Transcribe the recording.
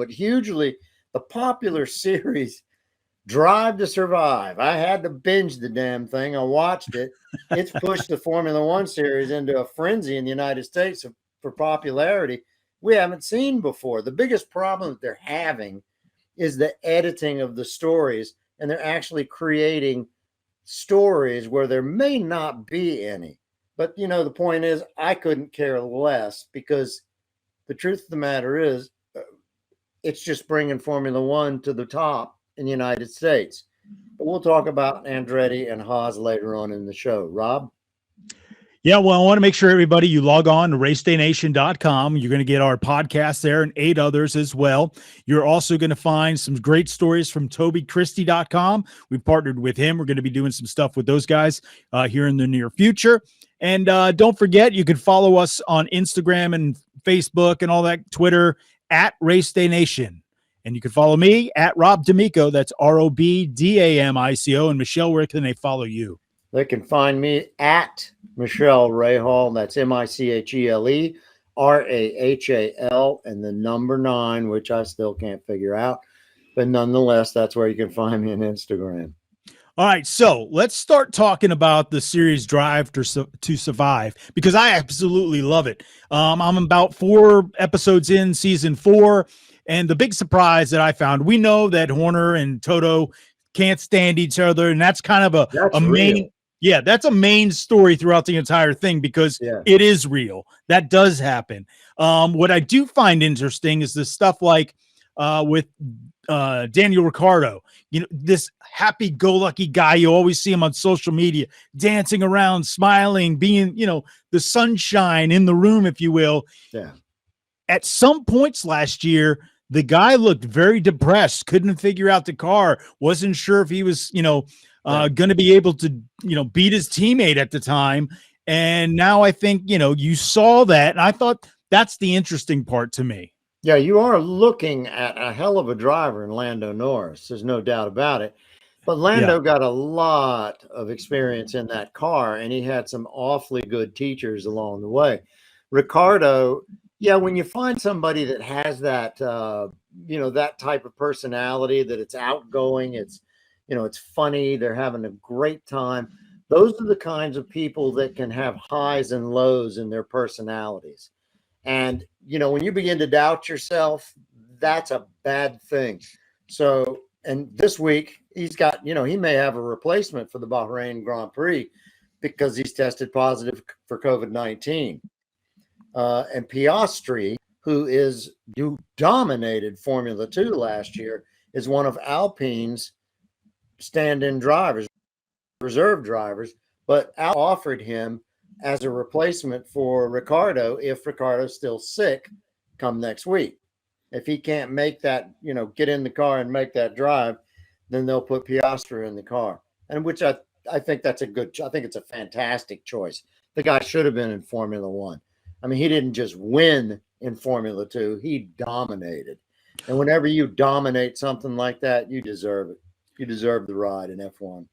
but hugely the popular series Drive to Survive. I had to binge the damn thing. I watched it. It's pushed the Formula One series into a frenzy in the United States for popularity we haven't seen before. The biggest problem that they're having is the editing of the stories, and they're actually creating stories where there may not be any. But, the point is, I couldn't care less because the truth of the matter is, it's just bringing Formula One to the top in the United States. But we'll talk about Andretti and Haas later on in the show. Rob? Yeah, well, I want to make sure everybody, you log on to RaceDayNation.com. You're going to get our podcast there and 8 others as well. You're also going to find some great stories from TobyChristie.com. We've partnered with him. We're going to be doing some stuff with those guys here in the near future. And don't forget, you can follow us on Instagram and Facebook and all that, Twitter, at RaceDayNation. And you can follow me at Rob D'Amico. That's ROBDAMICO. And Michele, where can they follow you? They can find me at Michele Rahal. That's MICHELE RAHAL and the number 9, which I still can't figure out. But nonetheless, that's where you can find me on Instagram. All right, so let's start talking about the series Drive to Survive, because I absolutely love it. I'm about 4 episodes in season 4, and the big surprise that I found, we know that Horner and Toto can't stand each other, and that's kind of a main real. Yeah, that's a main story throughout the entire thing because it is real. That does happen. What I do find interesting is the stuff like with Daniel Ricciardo, this happy-go-lucky guy. You always see him on social media dancing around, smiling, being, the sunshine in the room, if you will. Yeah. At some points last year, the guy looked very depressed, couldn't figure out the car, wasn't sure if he was, going to be able to, beat his teammate at the time. And now I think, you saw that. And I thought that's the interesting part to me. Yeah, you are looking at a hell of a driver in Lando Norris. There's no doubt about it. But Lando got a lot of experience in that car, and he had some awfully good teachers along the way. Ricciardo, when you find somebody that has that, that type of personality, that it's outgoing, it's funny, they're having a great time. Those are the kinds of people that can have highs and lows in their personalities. And, when you begin to doubt yourself, that's a bad thing. So, and this week he's got, he may have a replacement for the Bahrain Grand Prix because he's tested positive for COVID-19. And Piastri, who dominated Formula 2 last year, is one of Alpine's stand-in drivers, reserve drivers, but Al offered him as a replacement for Ricciardo if Ricciardo's still sick come next week. If he can't make that, get in the car and make that drive, then they'll put Piastri in the car. And which I think that's I think it's a fantastic choice. The guy should have been in Formula 1. I mean, he didn't just win in Formula 2, he dominated. And whenever you dominate something like that, you deserve it. You deserve the ride in F1.